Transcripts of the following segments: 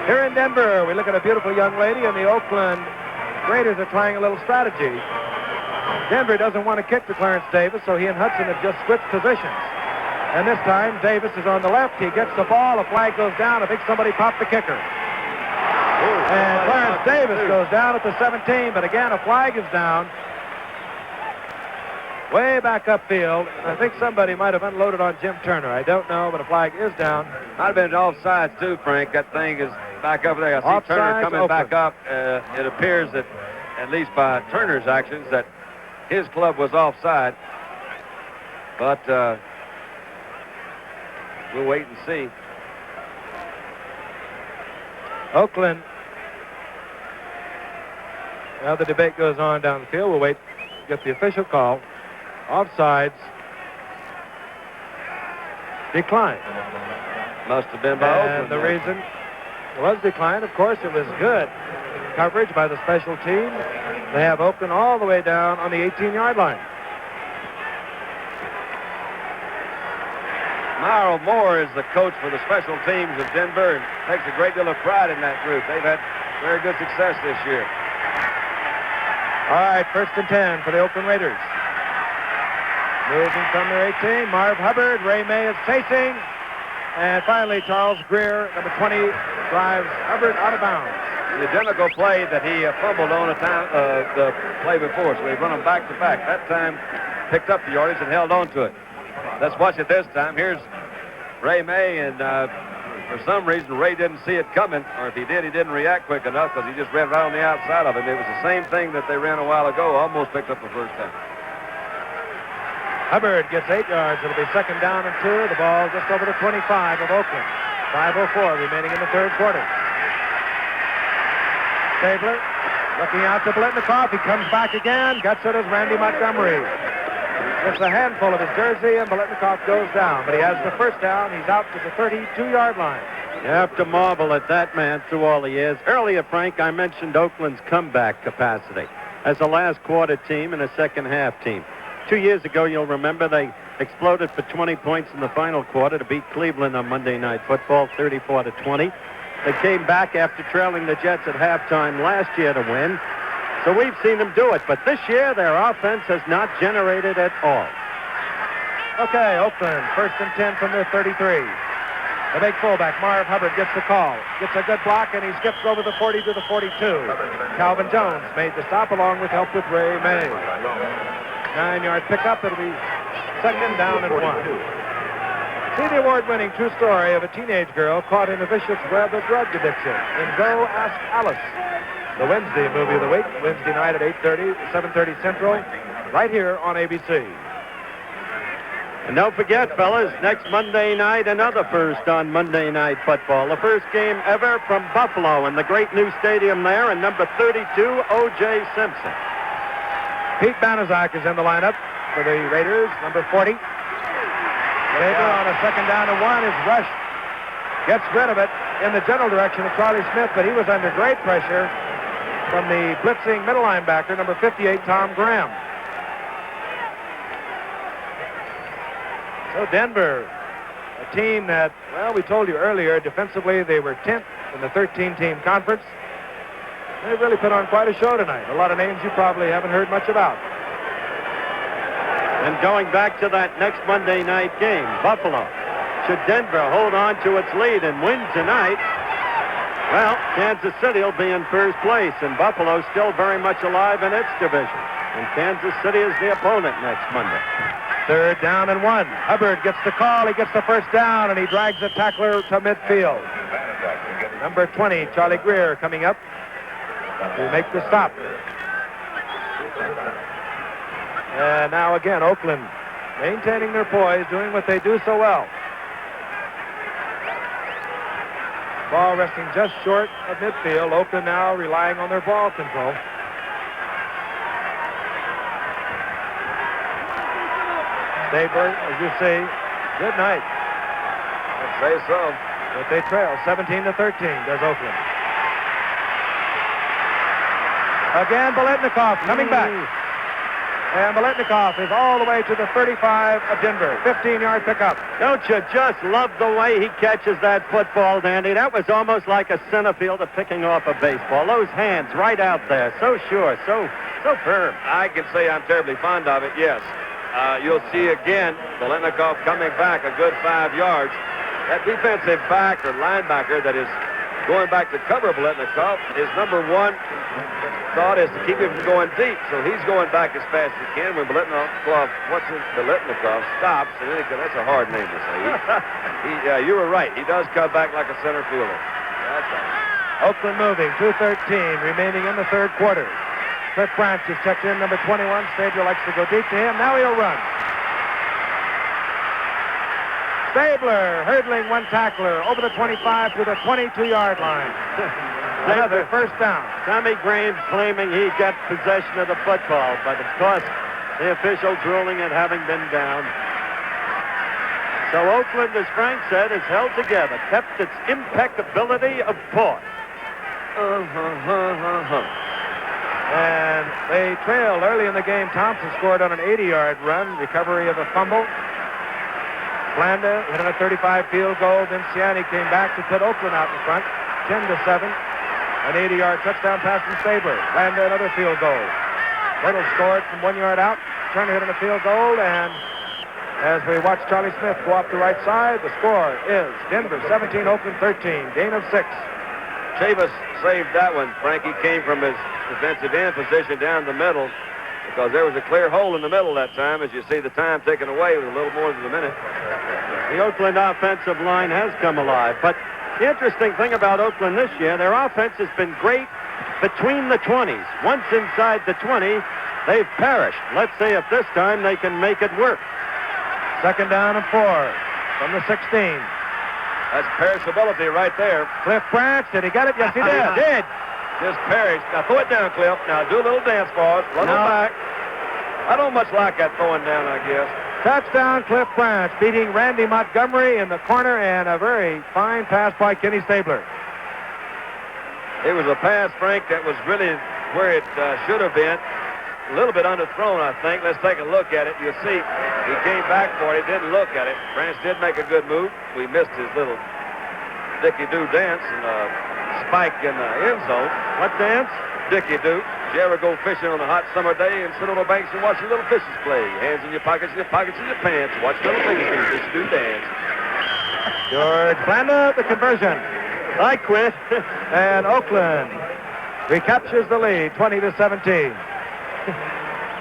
Here in Denver, we look at a beautiful young lady, and the Oakland Raiders are trying a little strategy. Denver doesn't want to kick to Clarence Davis, so he and Hudson have just switched positions. And this time, Davis is on the left. He gets the ball. A flag goes down. I think somebody popped the kicker. And Clarence Davis goes down at the 17, but again, a flag is down. Way back upfield. I think somebody might have unloaded on Jim Turner. I don't know, but a flag is down. Might have been offsides, too, Frank. That thing is back up there. I see Offsides, Turner coming Oakland. back up. It appears that, at least by Turner's actions, that his club was offside. But we'll wait and see. Oakland. Now the debate goes on down the field. We'll wait to get the official call. Offsides. Decline. Must have been by And Oakland. the there. reason it was declined, of course, it was good coverage by the special team. They have Oakland all the way down on the 18-yard line. Myral Moore is the coach for the special teams of Denver and takes a great deal of pride in that group. They've had very good success this year. All right, 1st and 10 for the Oakland Raiders. Moving from their 18, Marv Hubbard. Ray May is chasing. And finally, Charles Greer, number 20, drives Hubbard out of bounds. The identical play that he fumbled on the play before, so they run them back to back. That time, picked up the yardage and held on to it. Let's watch it this time. Here's Ray May, and for some reason, Ray didn't see it coming, or if he did, he didn't react quick enough because he just ran right on the outside of him. It was the same thing that they ran a while ago, almost picked up the first time. Hubbard gets 8 yards. It'll be 2nd down and 2. The ball just over the 25 of Oakland. 5:04 remaining in the 3rd quarter. Stabler looking out to Biletnikoff. He comes back again. Gets it as Randy Montgomery. Gets a handful of his jersey, and Biletnikoff goes down. But he has the first down. He's out to the 32-yard line. You have to marvel at that man through all the years. Earlier, Frank, I mentioned Oakland's comeback capacity as a last quarter team and a second half team. 2 years ago, you'll remember, they exploded for 20 points in the final quarter to beat Cleveland on Monday Night Football, 34-20. They came back after trailing the Jets at halftime last year to win. So we've seen them do it, but this year their offense has not generated at all. Okay, Oakland, 1st and 10 from their 33. The big fullback, Marv Hubbard, gets the call. Gets a good block, and he skips over the 40 to the 42. Calvin Jones made the stop along with help with Ray May. 9-yard pickup. It'll be 2nd down and 1. See the award-winning true story of a teenage girl caught in a vicious web of drug addiction in Go Ask Alice. The Wednesday movie of the week, Wednesday night at 8:30, 7:30 Central, right here on ABC. And don't forget, fellas, next Monday night, another first on Monday Night Football. The first game ever from Buffalo in the great new stadium there, and number 32, O.J. Simpson. Pete Banaszak is in the lineup for the Raiders, number 40. Faber on a 2nd down and 1 is rushed. Gets rid of it in the general direction of Charlie Smith, but he was under great pressure from the blitzing middle linebacker, number 58, Tom Graham. So Denver, a team that, well, we told you earlier, defensively they were 10th in the 13-team conference. They really put on quite a show tonight. A lot of names you probably haven't heard much about. And going back to that next Monday night game, Buffalo. Should Denver hold on to its lead and win tonight, well, Kansas City will be in first place, and Buffalo still very much alive in its division. And Kansas City is the opponent next Monday. 3rd down and 1. Hubbard gets the call. He gets the first down, and he drags the tackler to midfield. Number 20, Charlie Greer, coming up to make the stop. And now again, Oakland maintaining their poise, doing what they do so well. Ball resting just short of midfield. Oakland now relying on their ball control. Stabler, as you see, good night. I'd say so. But they trail 17-13, does Oakland. Again, Biletnikoff coming back. And Biletnikoff is all the way to the 35 of Denver. 15-yard pickup. Don't you just love the way he catches that football, Dandy? That was almost like a center fielder picking off a baseball. Those hands right out there. So sure, so firm. I can say I'm terribly fond of it, yes. You'll see again Biletnikoff coming back a good 5 yards. That defensive back or linebacker that is going back to cover Biletnikoff, his number one thought is to keep him from going deep. So he's going back as fast as he can. When Biletnikoff stops, and that's a hard name to say. You were right. He does come back like a center fielder. That's right. Oakland moving, 2:13 remaining in the third quarter. Cliff Branch is checked in, number 21. Stabler likes to go deep to him. Now he'll run. Stabler hurdling one tackler over the 25 to the 22-yard line. Another first down. Tommy Graves claiming he got possession of the football, but of course the officials ruling it having been down. So Oakland, as Frank said, is held together, kept its impeccability of poise. And they trailed early in the game. Thompson scored on an 80-yard run, recovery of a fumble. Blanda hit on a 35 field goal. Then Ciani came back to put Oakland out in front, 10-7. An 80-yard touchdown pass from Stabler. Blanda another field goal. Little scored from 1 yard out. Turner hit on a field goal, and as we watch Charlie Smith go off the right side, the score is Denver 17, Oakland 13. Gain of 6. Chavis saved that one. Frankie came from his defensive end position down the middle because there was a clear hole in the middle that time. As you see, the time taken away with a little more than a minute. The Oakland offensive line has come alive, but the interesting thing about Oakland this year, their offense has been great between the 20s. Once inside the 20, they've perished. Let's see if this time they can make it work. Second down and 4 from the 16. That's perishability right there. Cliff Branch, did he get it? Yes, he did. Did. Just perished. Now throw it down, Cliff. Now do a little dance for us. Run it back. I don't much like that throwing down, I guess. Touchdown, Cliff Branch, beating Randy Montgomery in the corner, and a very fine pass by Kenny Stabler. It was a pass, Frank, that was really where it should have been. A little bit underthrown, I think. Let's take a look at it. You'll see he came back for it. He didn't look at it. Branch did make a good move. We missed his little Dickie-Doo dance and spike in the end zone. What dance? Dickie-Doo. Did you ever go fishing on a hot summer day and sit on the banks and watch the little fishes play? Hands in your pockets in your pants. Watch little fingers do Dickie-Doo dance. George Blanda, the conversion. I quit. And Oakland recaptures the lead, 20-17.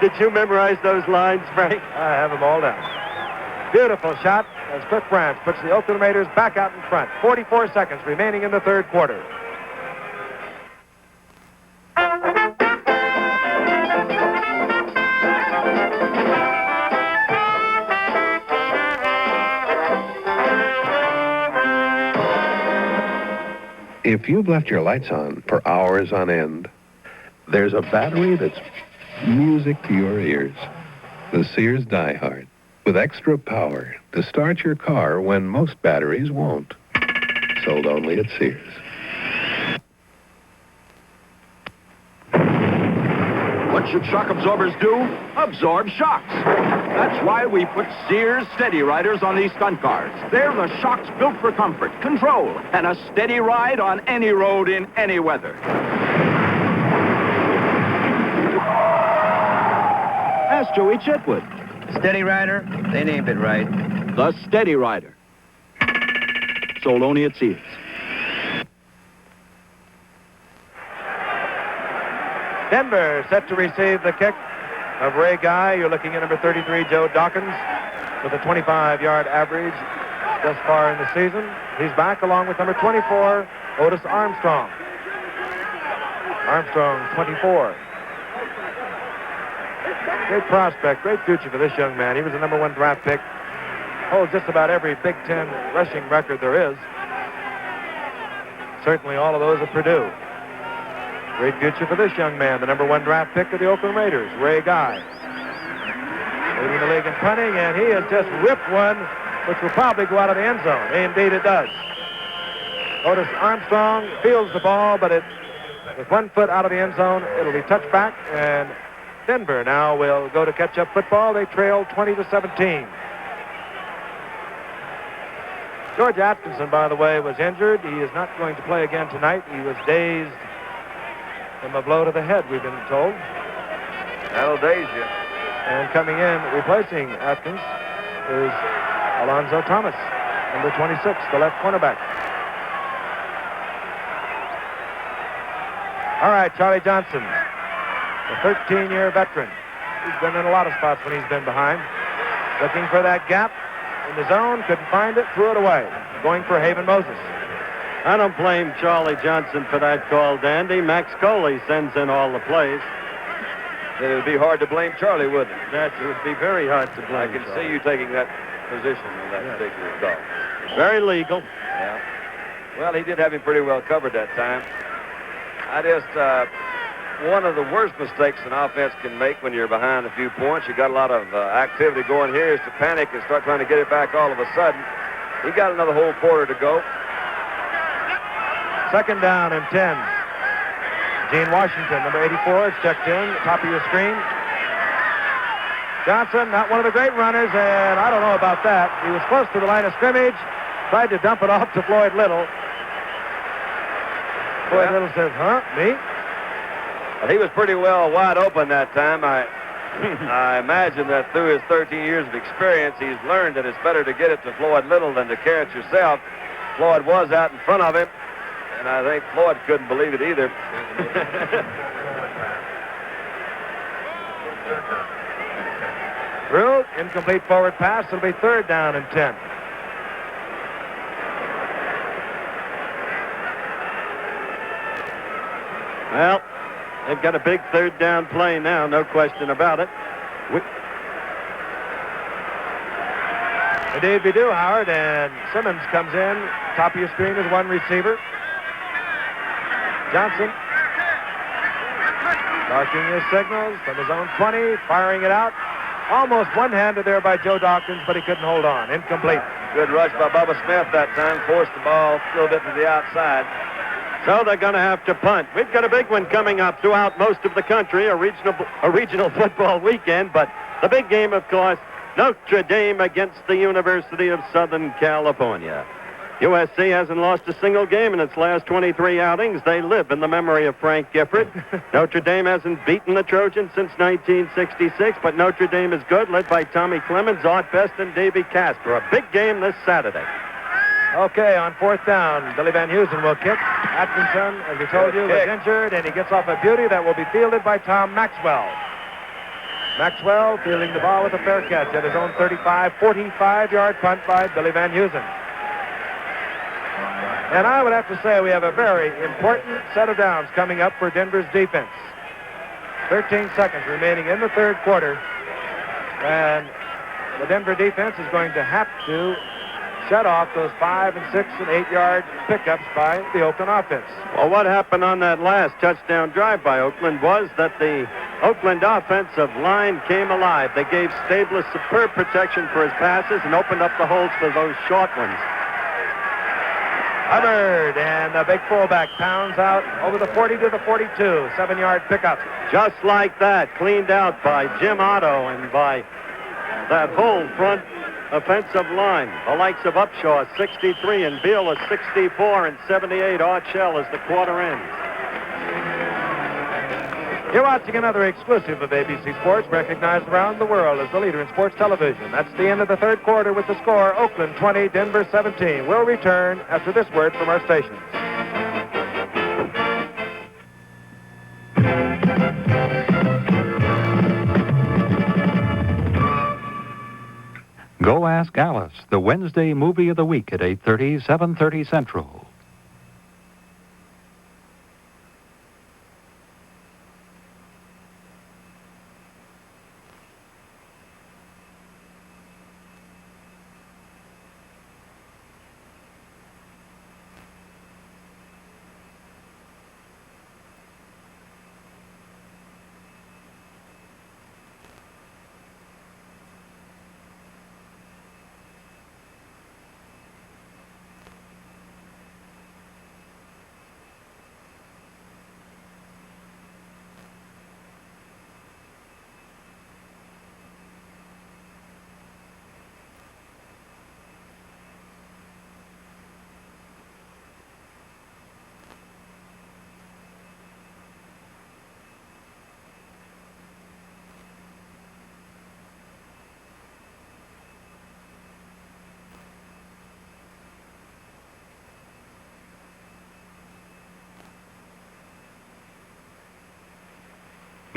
Did you memorize those lines, Frank? I have them all down. Beautiful shot as Cliff Branch puts the Oakland Raiders back out in front. 44 seconds remaining in the third quarter. If you've left your lights on for hours on end, there's a battery that's music to your ears. The Sears Die-Hard, with extra power to start your car when most batteries won't. Sold only at Sears. What should shock absorbers do? Absorb shocks. That's why we put Sears Steady Riders on these stunt cars. They're the shocks built for comfort, control, and a steady ride on any road in any weather. Ask Joey Chitwood. Steady Rider, they named it right. The Steady Rider. Sold only at Sears. Denver set to receive the kick of Ray Guy. You're looking at number 33, Joe Dawkins, with a 25-yard average thus far in the season. He's back along with number 24, Otis Armstrong. Armstrong, 24. Great prospect, great future for this young man. He was the number 1 draft pick. Holds just about every Big Ten rushing record there is. Certainly all of those at Purdue. Great future for this young man, the number 1 draft pick of the Oakland Raiders, Ray Guy. Leading the league in punting, and he has just ripped one, which will probably go out of the end zone. Indeed it does. Otis Armstrong fields the ball, but with 1 foot out of the end zone, it'll be touched back, and Denver now will go to catch-up football. They trail 20-17. George Atkinson, by the way, was injured. He is not going to play again tonight. He was dazed from a blow to the head, we've been told. That'll daze you. And coming in, replacing Atkins, is Alonzo Thomas, number 26, the left cornerback. All right, Charlie Johnson, the 13-year veteran. He's been in a lot of spots when he's been behind. Looking for that gap in the zone, couldn't find it, threw it away. Going for Haven Moses. I don't blame Charlie Johnson for that call, Dandy. Max Coley sends in all the plays. It would be hard to blame Charlie, wouldn't it? That would be very hard to blame. I can see you taking that position on that particular call. Very legal. Yeah. Well, he did have him pretty well covered that time. One of the worst mistakes an offense can make when you're behind a few points, you got a lot of activity going here, is to panic and start trying to get it back all of a sudden. He got another whole quarter to go. Second down and 10. Gene Washington, number 84, is checked in, top of your screen. Johnson, not one of the great runners, and I don't know about that. He was close to the line of scrimmage, tried to dump it off to Floyd Little. Floyd Little says, huh, me? Well, he was pretty well wide open that time. I imagine that through his 13 years of experience, he's learned that it's better to get it to Floyd Little than to carry it yourself. Floyd was out in front of him, and I think Floyd couldn't believe it either. Through, incomplete forward pass. It'll be third down and 10. Well, they've got a big third down play now, no question about it. Indeed, we do, Howard, and Simmons comes in. Top of your screen is one receiver. Johnson barking his signals from his own 20, firing it out. Almost one-handed there by Joe Dawkins, but he couldn't hold on. Incomplete. Good rush by Bubba Smith that time. Forced the ball a little bit to the outside. So they're going to have to punt. We've got a big one coming up throughout most of the country, a regional football weekend. But the big game, of course, Notre Dame against the University of Southern California. USC hasn't lost a single game in its last 23 outings. They live in the memory of Frank Gifford. Notre Dame hasn't beaten the Trojans since 1966, but Notre Dame is good, led by Tommy Clemens, Art Best, and Davy Casper. A big game this Saturday. Okay, on fourth down, Billy Van Heusen will kick. Atkinson, as we told you, was injured, and he gets off a beauty that will be fielded by Tom Maxwell. Maxwell fielding the ball with a fair catch at his own 35, 45-yard punt by Billy Van Heusen. And I would have to say we have a very important set of downs coming up for Denver's defense. 13 seconds remaining in the third quarter, and the Denver defense is going to have to shut off those 5 and 6 and 8-yard pickups by the Oakland offense. Well, what happened on that last touchdown drive by Oakland was that the Oakland offensive line came alive. They gave Stabler superb protection for his passes and opened up the holes for those short ones. Hubbard, and the big fullback pounds out over the 40 to the 42, 7-yard pickup. Just like that, cleaned out by Jim Otto and by that whole front offensive line. The likes of Upshaw, 63, and Beal is 64, and 78 Art Shell as the quarter ends. You're watching another exclusive of ABC Sports, recognized around the world as the leader in sports television. That's the end of the third quarter with the score, Oakland 20, Denver 17. We'll return after this word from our stations. Go Ask Alice, the Wednesday movie of the week at 8:30, 7:30 Central.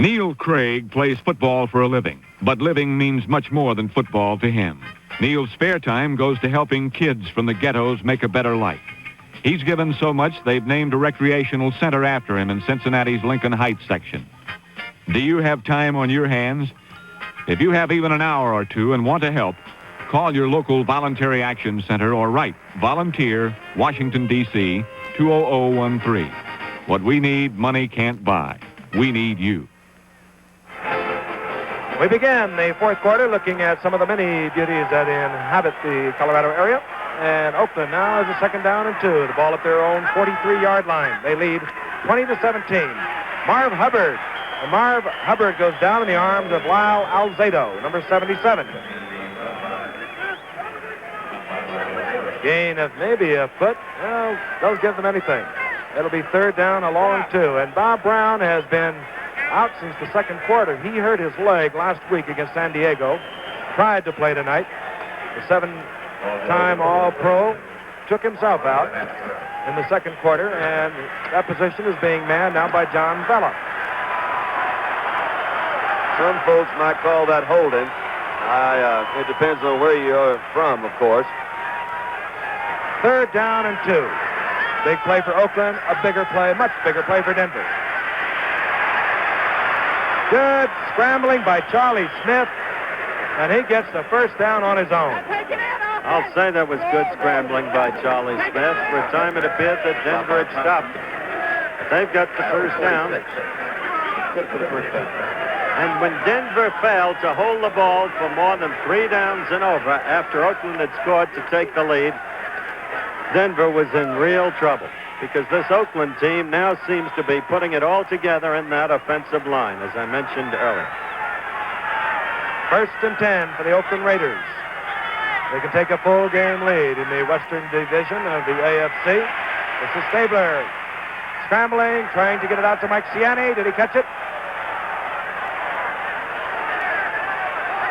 Neil Craig plays football for a living, but living means much more than football to him. Neil's spare time goes to helping kids from the ghettos make a better life. He's given so much, they've named a recreational center after him in Cincinnati's Lincoln Heights section. Do you have time on your hands? If you have even an hour or two and want to help, call your local Voluntary Action Center or write Volunteer, Washington, D.C., 20013. What we need, money can't buy. We need you. We begin the fourth quarter looking at some of the many beauties that inhabit the Colorado area. And Oakland now has a second down and 2. The ball at their own 43-yard line. They lead 20-17. Marv Hubbard. And Marv Hubbard goes down in the arms of Lyle Alzado, number 77. Gain of maybe a foot. Well, don't give them anything. It'll be third down, a long 2. And Bob Brown has been out since the second quarter. He hurt his leg last week against San Diego. Tried to play tonight. The 7-time All-Pro took himself out in the second quarter, and that position is being manned now by John Vella. Some folks might call that holding. It depends on where you're from, of course. Third down and 2. Big play for Oakland, a bigger play, much bigger play for Denver. Good scrambling by Charlie Smith, and he gets the first down on his own. I'll say that was good scrambling by Charlie Smith. For a time, it appeared that Denver had stopped. But they've got the first down. And when Denver failed to hold the ball for more than 3 downs and over after Oakland had scored to take the lead, Denver was in real trouble, because this Oakland team now seems to be putting it all together in that offensive line, as I mentioned earlier. First and 10 for the Oakland Raiders. They can take a full game lead in the Western Division of the AFC. This is Stabler scrambling, trying to get it out to Mike Ciani. Did he catch it?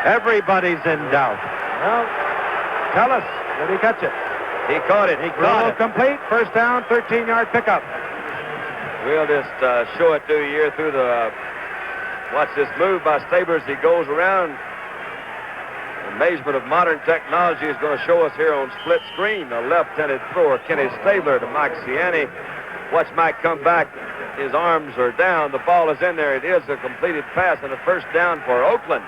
Everybody's in doubt. Well, tell us, did he catch it? He caught it. He caught it. Complete. First down, 13-yard pickup. We'll just show it to you here through the... Watch this move by Stabler as he goes around. The measurement of modern technology is going to show us here on split screen. The left-handed thrower, Kenny Stabler, to Mike Ciani. Watch Mike come back. His arms are down. The ball is in there. It is a completed pass and a first down for Oakland.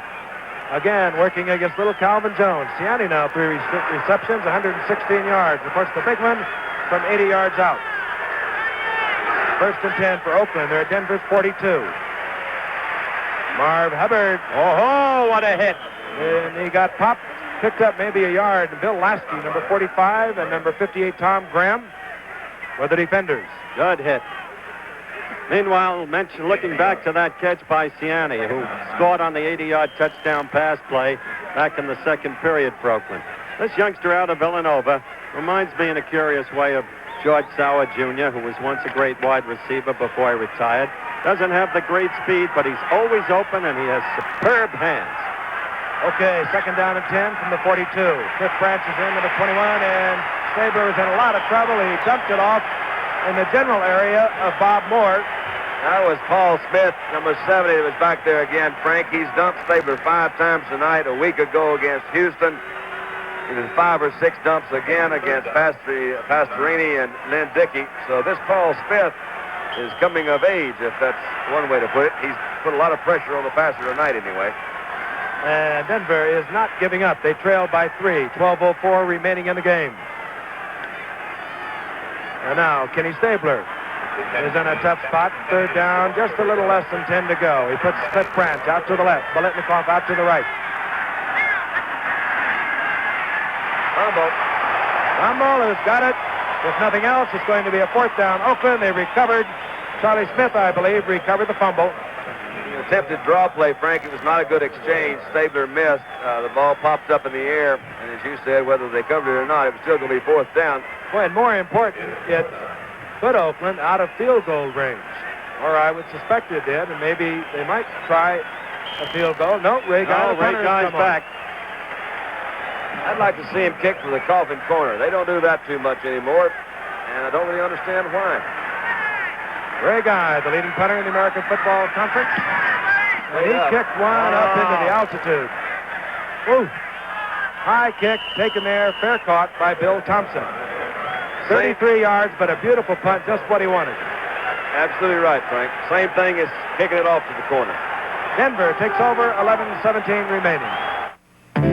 Again, working against little Calvin Jones. Ciani now 3 receptions, 116 yards. Of course, the big one from 80 yards out. First and 10 for Oakland. They're at Denver's 42. Marv Hubbard. Oh, what a hit. And he got popped, picked up maybe a yard. Bill Lasky, number 45, and number 58, Tom Graham, were the defenders. Good hit. Meanwhile, looking back to that catch by Ciani, who scored on the 80-yard touchdown pass play back in the second period for Oakland. This youngster out of Villanova reminds me in a curious way of George Sauer Jr., who was once a great wide receiver before he retired. Doesn't have the great speed, but he's always open, and he has superb hands. Okay, second down and 10 from the 42. Cliff Branch is in, number 21, and Stabler was in a lot of trouble. He dumped it off in the general area of Bob Moore. That was Paul Smith, number 70, that was back there again. Frank, he's dumped Stabler 5 times tonight. A week ago against Houston, he was 5 or 6 dumps again against Pastorini and Lynn Dickey. So this Paul Smith is coming of age, if that's one way to put it. He's put a lot of pressure on the passer tonight anyway. And Denver is not giving up. They trail by 3. 12:04 remaining in the game. And now Kenny Stabler is in a tough spot. Third down, just a little less than 10 to go. He puts Cliff Branch out to the left. Biletnikoff out to the right. Humble has got it. If nothing else, it's going to be a fourth down. Oakland, they recovered. Charlie Smith, I believe, recovered the fumble. Attempted draw play, Frank. It was not a good exchange. Stabler missed. The ball popped up in the air, and as you said, whether they covered it or not, it was still going to be fourth down. Well, and more important, it put Oakland out of field goal range. Or I would suspect it did, and maybe they might try a field goal. No, Ray Guy's back. I'd like to see him kick for the coffin corner. They don't do that too much anymore, and I don't really understand why. Ray Guy, the leading punter in the American Football Conference. And he kicked one up into the altitude. Ooh. High kick taken there, fair caught by Bill Thompson. 33 yards, but a beautiful punt, just what he wanted. Absolutely right, Frank. Same thing as kicking it off to the corner. Denver takes over, 11-17 remaining.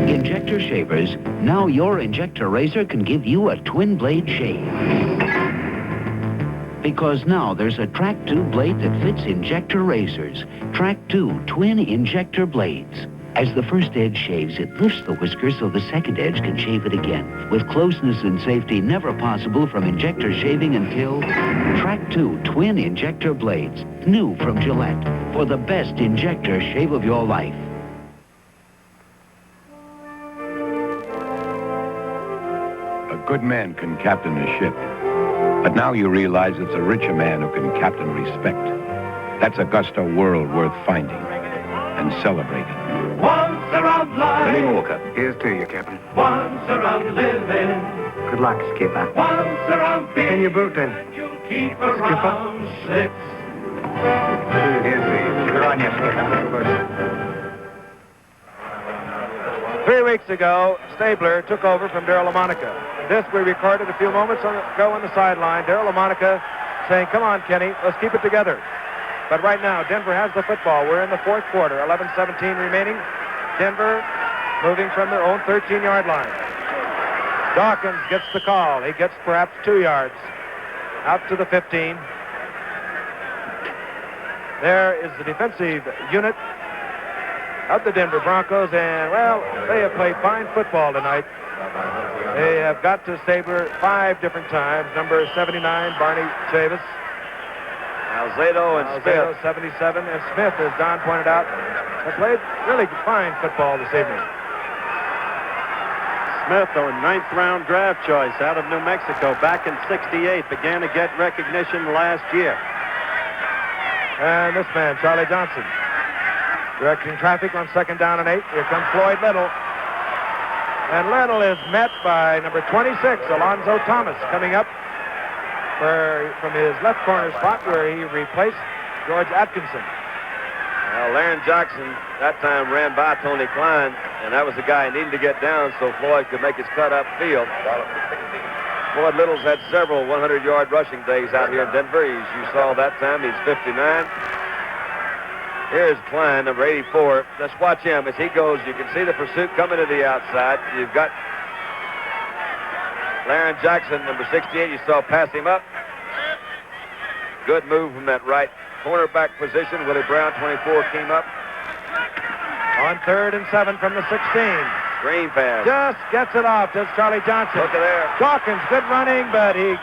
Injector shavers. Now your injector razor can give you a twin blade shave. Because now there's a Track 2 blade that fits injector razors. Track 2 twin injector blades. As the first edge shaves, it lifts the whisker so the second edge can shave it again. With closeness and safety never possible from injector shaving until Track 2 twin injector blades. New from Gillette. For the best injector shave of your life. A good man can captain a ship. But now you realize it's a richer man who can captain respect. That's Augusta world worth finding and celebrating. Once around life. Lenny Walker. Here's to you, Captain. Once around living. Good luck, Skipper. Once around being. In your boot, then. You'll keep around six. Here's to you. Good on you, Skipper. 3 weeks ago, Stabler took over from Darrell LaMonica. This we recorded a few moments ago on the sideline. Darrell LaMonica saying, come on, Kenny, let's keep it together. But right now, Denver has the football. We're in the fourth quarter, 11-17 remaining. Denver moving from their own 13-yard line. Dawkins gets the call. He gets perhaps 2 yards out to the 15. There is the defensive unit of the Denver Broncos, and, well, they have played fine football tonight. They have got to Stabler 5 different times. Number 79, Barney Chavis. Alzado and Smith. 77, and Smith, as Don pointed out, have played really fine football this evening. Smith, a ninth-round draft choice out of New Mexico back in '68, began to get recognition last year. And this man, Charlie Johnson, directing traffic on 2nd down and 8. Here comes Floyd Little. And Little is met by number 26, Alonzo Thomas, coming up from his left corner spot where he replaced George Atkinson. Well, Laren Jackson that time ran by Tony Klein, and that was the guy he needed to get down so Floyd could make his cut upfield. Floyd Little's had several 100-yard rushing days out here in Denver. You saw that time, he's 59. Here's Klein, number 84. Let's watch him as he goes. You can see the pursuit coming to the outside. You've got Laren Jackson, number 68. You saw pass him up. Good move from that right cornerback position. Willie Brown, 24, came up. On 3rd and 7 from the 16. Screen pass. Just gets it off. Does Charlie Johnson. Look at there. Dawkins, good running, but he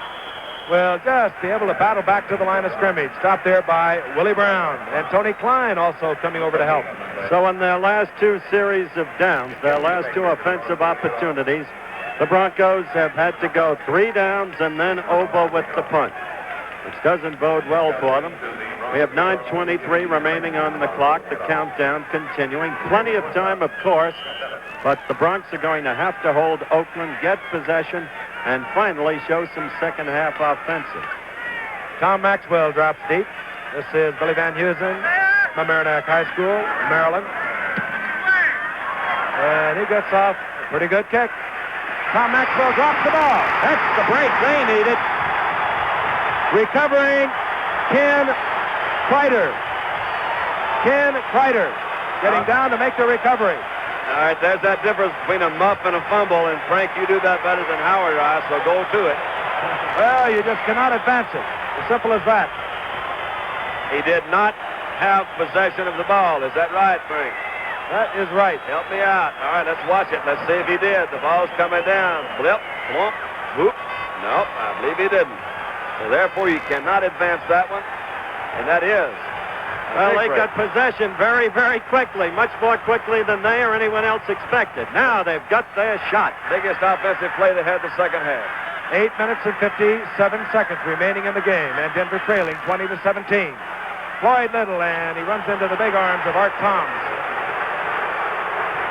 will just be able to battle back to the line of scrimmage. Stopped there by Willie Brown. And Tony Klein also coming over to help. So in their last 2 series of downs, their last 2 offensive opportunities, the Broncos have had to go 3 downs and then over with the punt, which doesn't bode well for them. We have 9:23 remaining on the clock, the countdown continuing. Plenty of time, of course, but the Bronx are going to have to hold Oakland, get possession, and finally show some second-half offensive. Tom Maxwell drops deep. This is Billy Van Heusen, Mamaroneck High School, Maryland. And he gets off a pretty good kick. Tom Maxwell drops the ball. That's the break they needed. Recovering, Ken Kreider. Ken Kreider getting down to make the recovery. All right, there's that difference between a muff and a fumble, and Frank, you do that better than Howard or I, so go to it. Well, you just cannot advance it. As simple as that. He did not have possession of the ball. Is that right, Frank? That is right. Help me out. All right, let's watch it. Let's see if he did. The ball's coming down. Blip, plump, whoop. Nope, I believe he didn't. So therefore, you cannot advance that one, and that is. Well, they got possession very, very quickly, much more quickly than they or anyone else expected. Now they've got their shot. Biggest offensive play they had the second half. 8 minutes and 57 seconds remaining in the game, and Denver trailing 20-17. Floyd Little, and he runs into the big arms of Art Toms.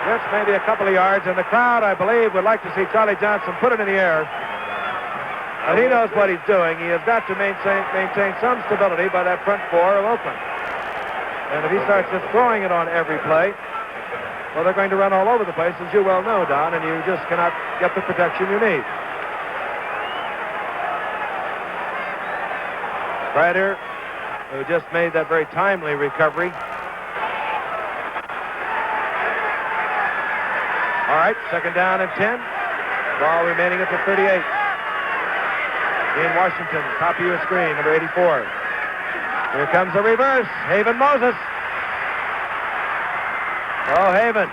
Just maybe a couple of yards, and the crowd, I believe, would like to see Charlie Johnson put it in the air. But he knows what he's doing. He has got to maintain some stability by that front 4 of Oakland. And if he starts just throwing it on every play, well, they're going to run all over the place, as you well know, Don, and you just cannot get the protection you need. Ryder, who just made that very timely recovery. All right, second down and 10. Ball remaining at the 38. Dean Washington, top of your screen, number 84. Here comes the reverse. Haven Moses. Oh, Haven.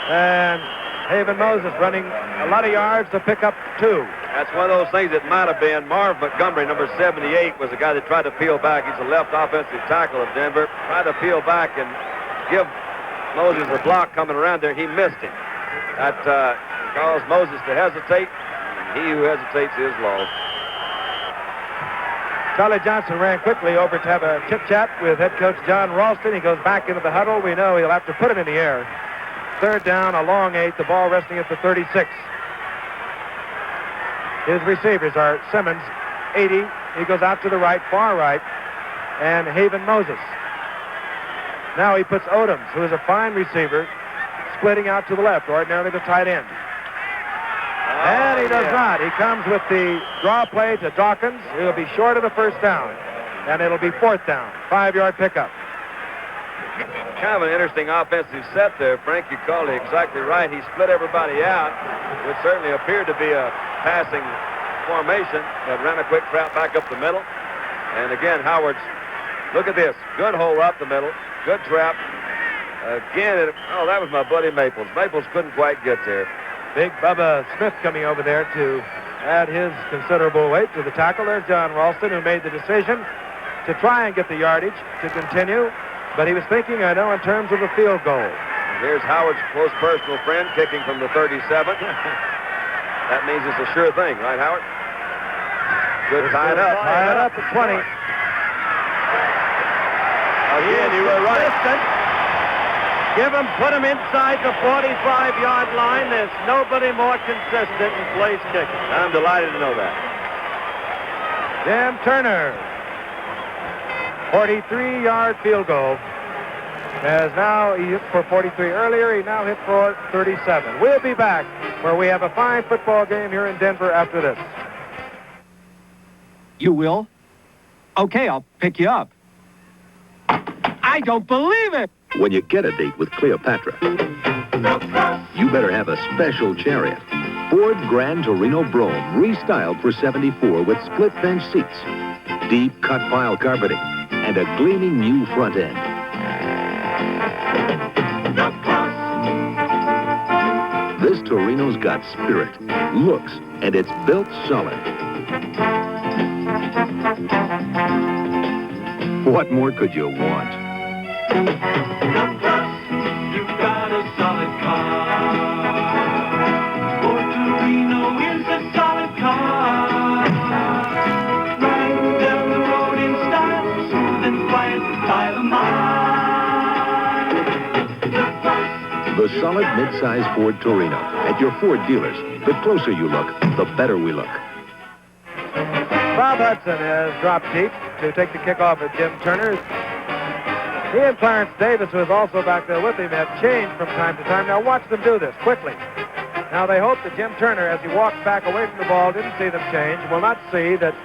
And Haven Moses running a lot of yards to pick up 2. That's one of those things that might have been. Marv Montgomery, number 78, was the guy that tried to peel back. He's the left offensive tackle of Denver. Tried to peel back and give Moses a block coming around there. He missed him. That caused Moses to hesitate. He who hesitates is lost. Charlie Johnson ran quickly over to have a chit-chat with head coach John Ralston. He goes back into the huddle. We know he'll have to put it in the air. Third down, a long 8, the ball resting at the 36. His receivers are Simmons, 80. He goes out to the right, far right, and Haven Moses. Now he puts Odoms, who is a fine receiver, splitting out to the left, ordinarily the tight end. And he does not. He comes with the draw play to Dawkins. He'll be short of the first down, and it'll be 4th down, 5-yard pickup. Kind of an interesting offensive set there, Frank. You called it exactly right. He split everybody out, which certainly appeared to be a passing formation, but ran a quick trap back up the middle. And again, Howard's, look at this, good hole up the middle, good trap. Again, that was my buddy Maples. Maples couldn't quite get there. Big Bubba Smith coming over there to add his considerable weight to the tackle. There's John Ralston, who made the decision to try and get the yardage to continue. But he was thinking, I know, in terms of a field goal. And here's Howard's close personal friend kicking from the 37. That means it's a sure thing, right, Howard? Good tied up. Tied up at 20. Again, he will run it. Put him inside the 45-yard line. There's nobody more consistent in place kicking. I'm delighted to know that. Jim Turner, 43-yard field goal. As now he hit for 43 earlier, he now hit for 37. We'll be back where we have a fine football game here in Denver after this. You will? Okay, I'll pick you up. I don't believe it! When you get a date with Cleopatra, you better have a special chariot. Ford Grand Torino Brougham, restyled for 74 with split bench seats, deep cut pile carpeting, and a gleaming new front end. This Torino's got spirit, looks, and it's built solid. What more could you want? You've got a solid car. Ford Torino is a solid car. Riding down the road in style, smooth and quiet by the mile. The solid mid-size Ford Torino at your Ford dealers. The closer you look, the better we look. Bob Hudson has dropped deep to take the kickoff at Jim Turner. He and Clarence Davis, who is also back there with him, have changed from time to time. Now watch them do this quickly. Now they hope that Jim Turner, as he walks back away from the ball, didn't see them change, will not see that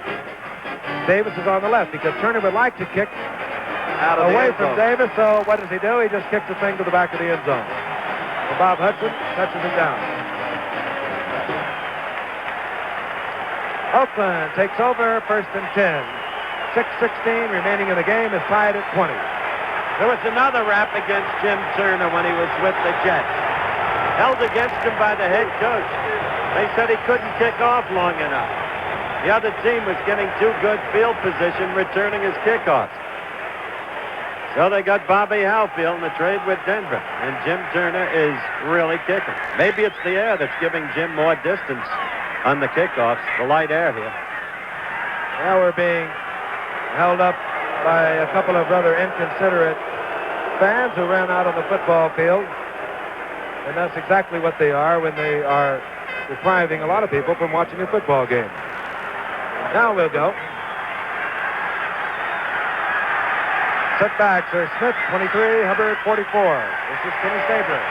Davis is on the left, because Turner would like to kick away from Davis. So what does he do? He just kicks the thing to the back of the end zone. So Bob Hudson touches it down. Oakland takes over, 1st and 10. 6:16 remaining in the game, is tied at 20. There was another rap against Jim Turner when he was with the Jets. Held against him by the head coach. They said he couldn't kick off long enough. The other team was getting too good field position returning his kickoffs. So they got Bobby Halfield in the trade with Denver. And Jim Turner is really kicking. Maybe it's the air that's giving Jim more distance on the kickoffs, the light air here. Now we're being held up by a couple of rather inconsiderate fans who ran out on the football field. And that's exactly what they are when they are depriving a lot of people from watching a football game. Now we'll go. backs are Smith, 23, Hubbard, 44. This is Kenny Stabler.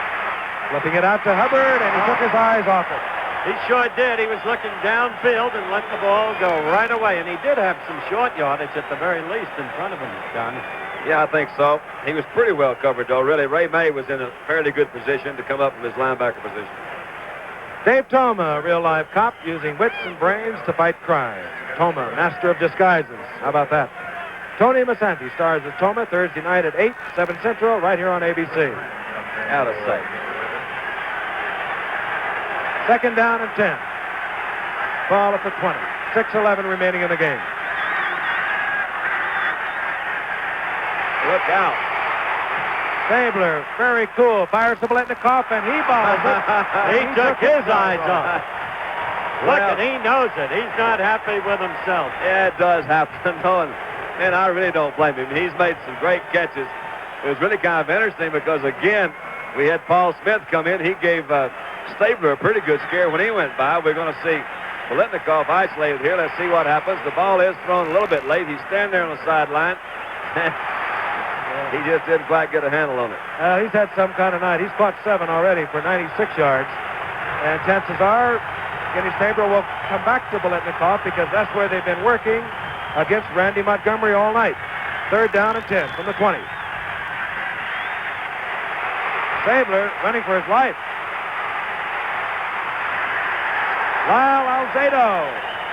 Flipping it out to Hubbard, and he took his eyes off it. He sure did. He was looking downfield and let the ball go right away. And he did have some short yardage at the very least in front of him, John. Yeah, I think so. He was pretty well covered, though, really. Ray May was in a fairly good position to come up from his linebacker position. Dave Toma, a real-life cop, using wits and brains to fight crime. Toma, master of disguises. How about that? Tony Masanti stars as Toma Thursday night at 8, 7 Central, right here on ABC. Out of sight. Second down and 10. Ball at the 20. 6:11 remaining in the game. Look out. Stabler, very cool, fires to Biletnikoff, and he balls it. He took his eyes off. Look, Well- and he knows it. He's not happy with himself. Yeah, it does happen. And I really don't blame him. He's made some great catches. It was really kind of interesting because, again, we had Paul Smith come in. He gave Stabler a pretty good scare when he went by. We're going to see Biletnikoff isolated here. Let's see what happens. The ball is thrown a little bit late. He's standing there on the sideline. He just didn't quite get a handle on it. He's had some kind of night. He's caught 7 already for 96 yards. And chances are Kenny Stabler will come back to Biletnikoff because that's where they've been working against Randy Montgomery all night. Third down and 10 from the 20. Stabler running for his life. Lyle Alzado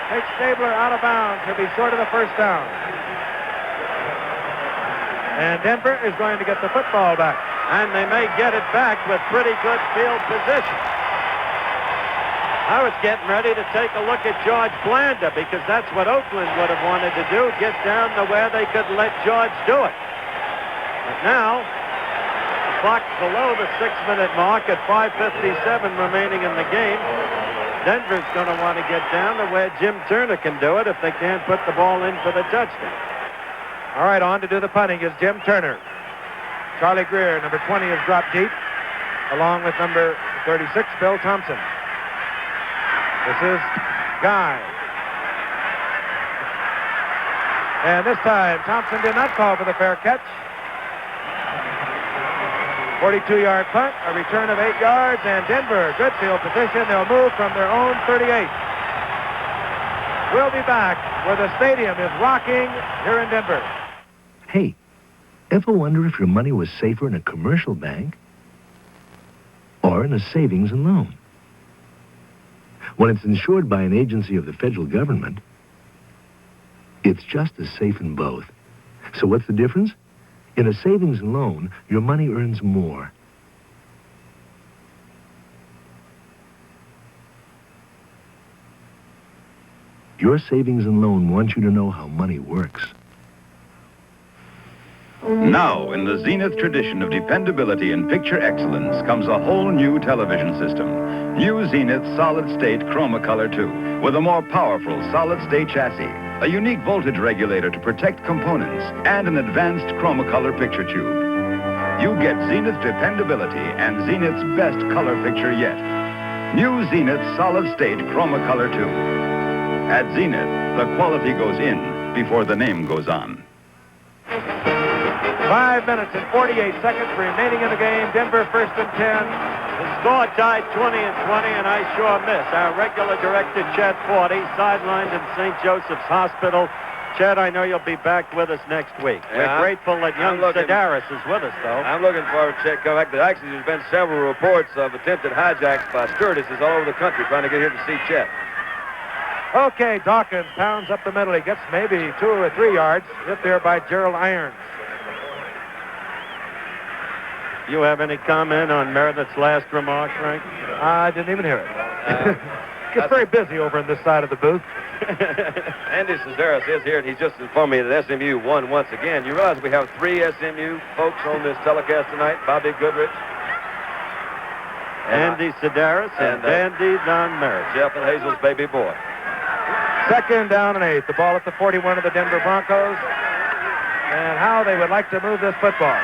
takes Stabler out of bounds. He'll be short of the first down. And Denver is going to get the football back. And they may get it back with pretty good field position. I was getting ready to take a look at George Blanda because that's what Oakland would have wanted to do, get down to where they could let George do it. But now, the clock's below the 6-minute mark at 5:57 remaining in the game. Denver's going to want to get down to where Jim Turner can do it if they can't put the ball in for the touchdown. All right, on to do the punting is Jim Turner. Charlie Greer, number 20, is dropped deep, along with number 36, Bill Thompson. This is Guy. And this time, Thompson did not call for the fair catch. 42-yard punt, a return of 8 yards, and Denver, good field position. They'll move from their own 38. We'll be back where the stadium is rocking here in Denver. Hey, ever wonder if your money was safer in a commercial bank or in a savings and loan? When it's insured by an agency of the federal government, it's just as safe in both. So what's the difference? In a savings and loan, your money earns more. Your savings and loan wants you to know how money works. Now, in the Zenith tradition of dependability and picture excellence comes a whole new television system. New Zenith solid-state Chromacolor 2 with a more powerful solid-state chassis, a unique voltage regulator to protect components, and an advanced Chromacolor picture tube. You get Zenith dependability and Zenith's best color picture yet. New Zenith solid-state Chromacolor 2. At Zenith, the quality goes in before the name goes on. 5 minutes and 48 seconds remaining in the game. Denver first and 10. The score tied 20-20, and I sure miss our regular director, Chet Forty, sidelined in St. Joseph's Hospital. Chet, I know you'll be back with us next week. Yeah, We're grateful that young Sedaris is with us, though. I'm looking forward to Chet coming back. Actually, there's been several reports of attempted hijacks by stewardesses all over the country trying to get here to see Chet. Okay, Dawkins pounds up the middle. He gets maybe 2 or 3 yards. Hit there by Gerald Irons. You have any comment on Meredith's last remark, Frank? I didn't even hear it. Gets very busy over on this side of the booth. Andy Sedaris is here, and he's just informed me that SMU won once again. You realize we have 3 SMU folks on this telecast tonight? Bobby Goodrich, Andy Sedaris, and Dandy Don Merritt. Jeff and Hazel's baby boy. Second down and 8. The ball at the 41 of the Denver Broncos. And how they would like to move this football.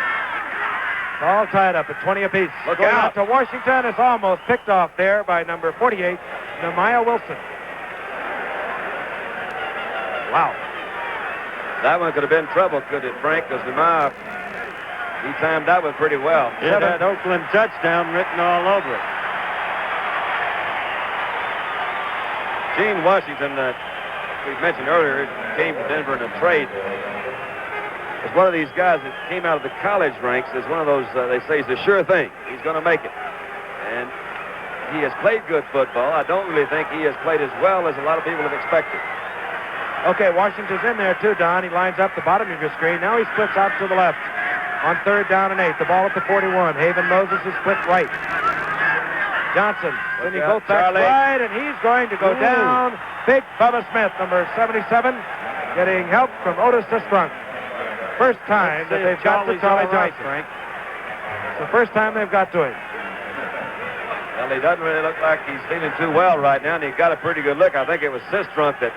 All tied up at 20 apiece. Look Going out to Washington. It's almost picked off there by number 48, Nehemiah Wilson. Wow. That one could have been trouble, could it, Frank? Because Lamar, he timed that one pretty well. It had Oakland touchdown written all over it. Gene Washington, we mentioned earlier, came to Denver in a trade. Is one of these guys that came out of the college ranks as one of those, they say, he's a sure thing. He's going to make it. And he has played good football. I don't really think he has played as well as a lot of people have expected. Okay, Washington's in there too, Don. He lines up the bottom of your screen. Now he splits out to the left on 3rd down and 8. The ball at the 41. Haven Moses is split right. Johnson, then he goes back right, and he's going to go down. Big Bubba Smith, number 77, getting help from Otis Sistrunk. First time that they've got to Charlie Johnson. Frank. It's the first time they've got to him. Well, he doesn't really look like he's feeling too well right now, and he got a pretty good look. I think it was Sistrunk that,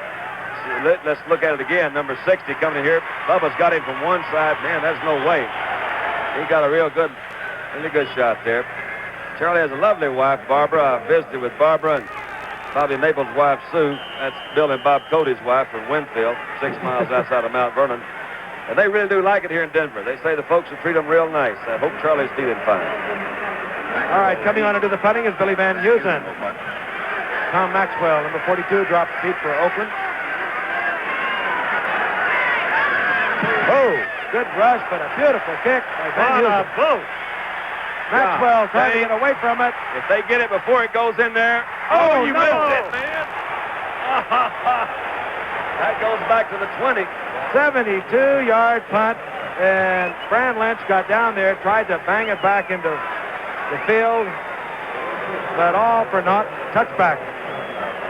let's look at it again, number 60 coming in here. Bubba's got him from one side. Man, there's no way. He got a really good shot there. Charlie has a lovely wife, Barbara. I visited with Barbara and Bobby Maple's wife, Sue. That's Bill and Bob Cody's wife from Winfield, 6 miles outside of Mount Vernon. And they really do like it here in Denver. They say the folks will treat them real nice. I hope Charlie's feeling fine. All right, coming on to do the punting is Billy Van Heusen. Tom Maxwell, number 42, drops feet for Oakland. Oh, good rush, but a beautiful kick by Van Heusen. Maxwell trying to get away from it. If they get it before it goes in there. Oh, you missed it, man. That goes back to the 20. 72-yard punt, and Fran Lynch got down there, tried to bang it back into the field, but all for naught. Touchback.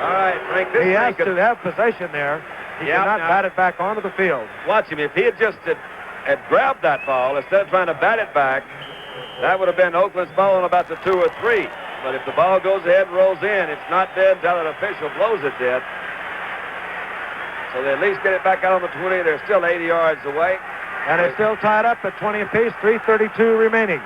All right, Frank. He has to have possession there. He cannot bat it back onto the field. Watch him. If he had just had grabbed that ball instead of trying to bat it back, that would have been Oakland's ball in about the 2 or 3. But if the ball goes ahead and rolls in, it's not dead until an official blows it dead. So they at least get it back out on the 20. They're still 80 yards away. And it's still tied up at 20 apiece, 3:32 remaining.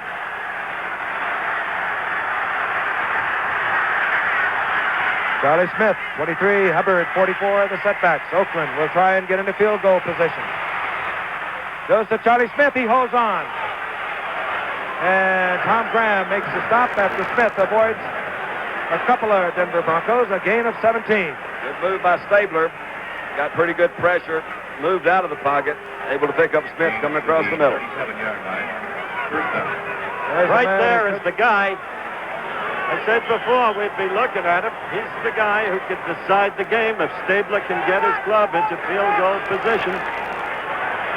Charlie Smith, 23, Hubbard, 44, the setbacks. Oakland will try and get into field goal position. Goes to Charlie Smith, he holds on. And Tom Graham makes the stop after Smith avoids a couple of Denver Broncos, a gain of 17. Good move by Stabler. Got pretty good pressure, moved out of the pocket, able to pick up Smith coming across the middle. Right there is the guy. I said before we'd be looking at him. He's the guy who can decide the game if Stabler can get his glove into field goal position.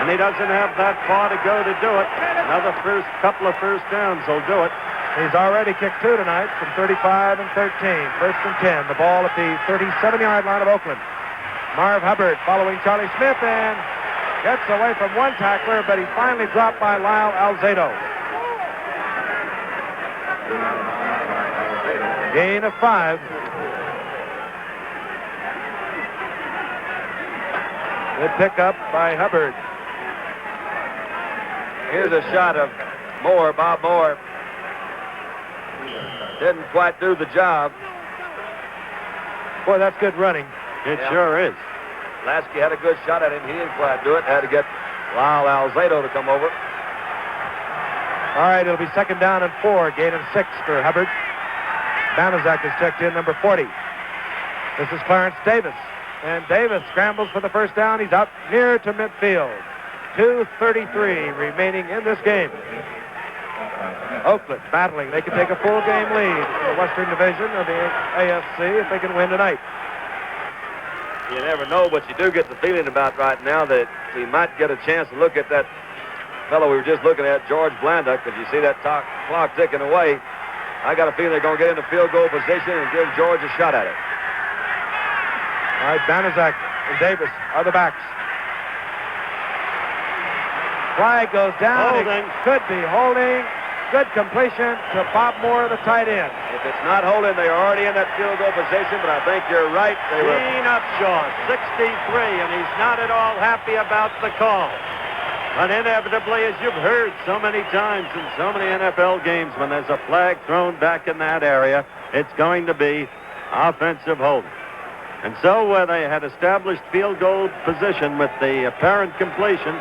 And he doesn't have that far to go to do it. Another couple of first downs will do it. He's already kicked 2 tonight from 35 and 13. 1st and 10. The ball at the 37-yard line of Oakland. Marv Hubbard following Charlie Smith and gets away from one tackler, but he's finally dropped by Lyle Alzado. Gain of 5. Good pickup by Hubbard. Here's a shot of Moore, Bob Moore. Didn't quite do the job. Boy, that's good running. It sure is. Lasky had a good shot at him. He didn't quite do it. Had to get Lyle Alzado to come over. All right, it'll be 2nd down and 4. Gain of 6 for Hubbard. Banaszak is checked in, number 40. This is Clarence Davis. And Davis scrambles for the first down. He's out near to midfield. 2:33 remaining in this game. Oakland battling. They can take a full game lead in the Western Division of the AFC if they can win tonight. You never know, but you do get the feeling about right now that we might get a chance to look at that fellow we were just looking at, George Blanda, because you see that clock ticking away. I got a feeling they're going to get into field goal position and give George a shot at it. All right, Banaszak and Davis are the backs. Flag goes down. Holding. It could be holding. Good completion to Bob Moore, the tight end. If it's not holding, they are already in that field goal position, but I think you're right. Gene Upshaw, 63, and he's not at all happy about the call. But inevitably, as you've heard so many times in so many NFL games, when there's a flag thrown back in that area, it's going to be offensive holding. And so they had established field goal position with the apparent completion.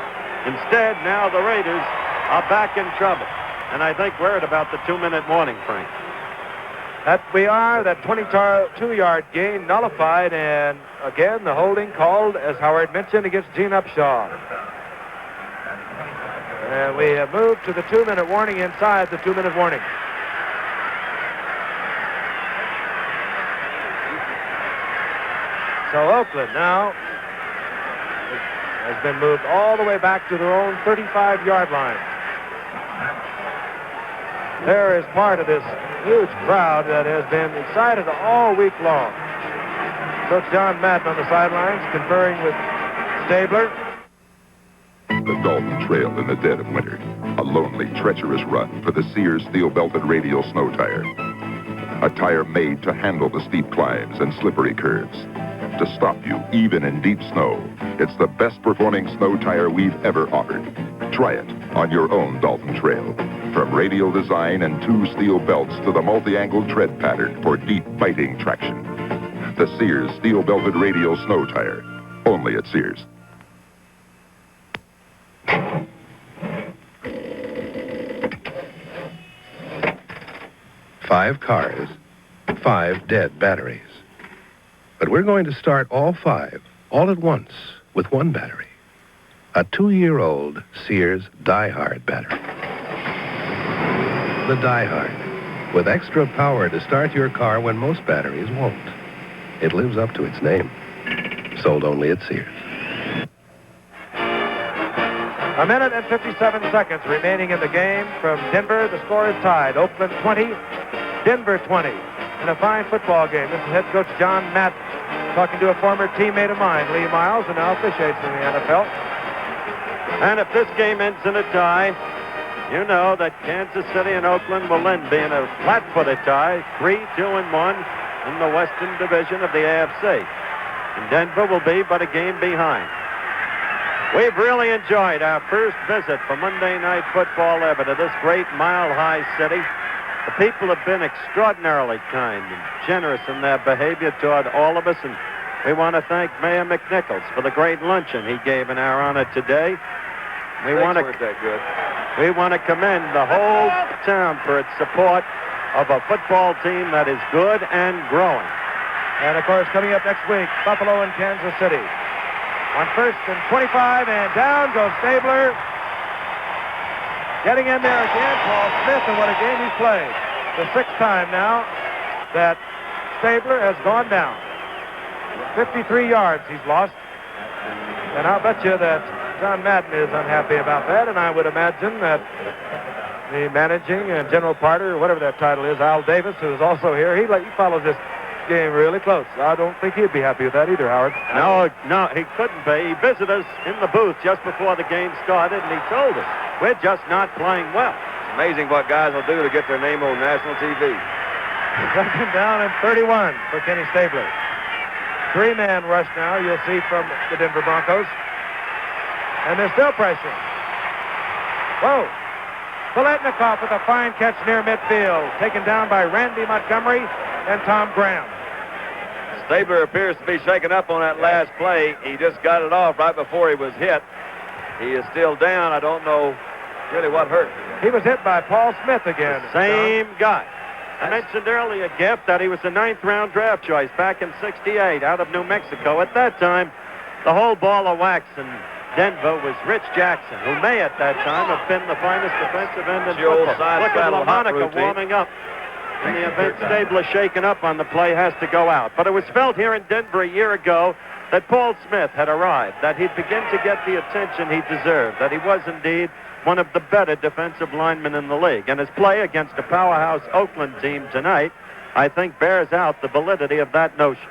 Instead, now the Raiders are back in trouble. And I think we're at about the 2-minute warning, Frank. That we are. That 22-yard gain nullified, and again the holding called, as Howard mentioned, against Gene Upshaw. And we have moved to the 2-minute warning inside the 2-minute warning. So Oakland now has been moved all the way back to their own 35-yard line. There is part of this huge crowd that has been excited all week long. Coach John Madden on the sidelines conferring with Stabler. The Dalton Trail in the dead of winter. A lonely, treacherous run for the Sears steel-belted radial snow tire. A tire made to handle the steep climbs and slippery curves. To stop you, even in deep snow. It's the best-performing snow tire we've ever offered. Try it on your own Dalton Trail. From radial design and 2 steel belts to the multi-angle tread pattern for deep, biting traction. The Sears steel-belted radial snow tire. Only at Sears. Five cars, 5 dead batteries. But we're going to start all 5, all at once, with one battery. A 2-year-old Sears Die-Hard battery. The Die-Hard, with extra power to start your car when most batteries won't. It lives up to its name. Sold only at Sears. A minute and 57 seconds remaining in the game from Denver. The score is tied. Oakland 20, Denver 20. In a fine football game. This is head coach John Madden talking to a former teammate of mine, Lee Miles, and now officiates in the NFL. And if this game ends in a tie, you know that Kansas City and Oakland will then be in a flat-footed tie, 3-2-1 in the Western Division of the AFC. And Denver will be but a game behind. We've really enjoyed our first visit for Monday Night Football ever to this great mile-high city. The people have been extraordinarily kind and generous in their behavior toward all of us, and we want to thank Mayor McNichols for the great luncheon he gave in our honor today. We want to commend the whole town for its support of a football team that is good and growing. And, of course, coming up next week, Buffalo and Kansas City. On 1st and 25, and down goes Stabler. Getting in there again, Paul Smith, and what a game he's played. The 6th time now that Stabler has gone down. 53 yards he's lost. And I'll bet you that John Madden is unhappy about that, and I would imagine that the managing and general partner, or whatever that title is, Al Davis, who is also here, he follows this game really close. I don't think he'd be happy with that either, Howard. No, he couldn't be. He visited us in the booth just before the game started, and he told us, we're just not playing well. It's amazing what guys will do to get their name on national TV. 2nd down and 31 for Kenny Stabler. 3-man rush now, you'll see from the Denver Broncos. And they're still pressuring. Whoa. Biletnikoff with a fine catch near midfield, taken down by Randy Montgomery and Tom Graham. Stabler appears to be shaken up on that last play. He just got it off right before he was hit. He is still down. I don't know really what hurt. He was hit by Paul Smith again. Same guy. I mentioned earlier, Giff, that he was a 9th-round draft choice back in '68 out of New Mexico. At that time, the whole ball of wax in Denver was Rich Jackson, who may at that time have been the finest defensive end in football. Look at LaMonica warming up. In the event Stabler shaken up on the play, has to go out. But it was felt here in Denver a year ago that Paul Smith had arrived, that he'd begin to get the attention he deserved, that he was indeed one of the better defensive linemen in the league. And his play against a powerhouse Oakland team tonight, I think, bears out the validity of that notion.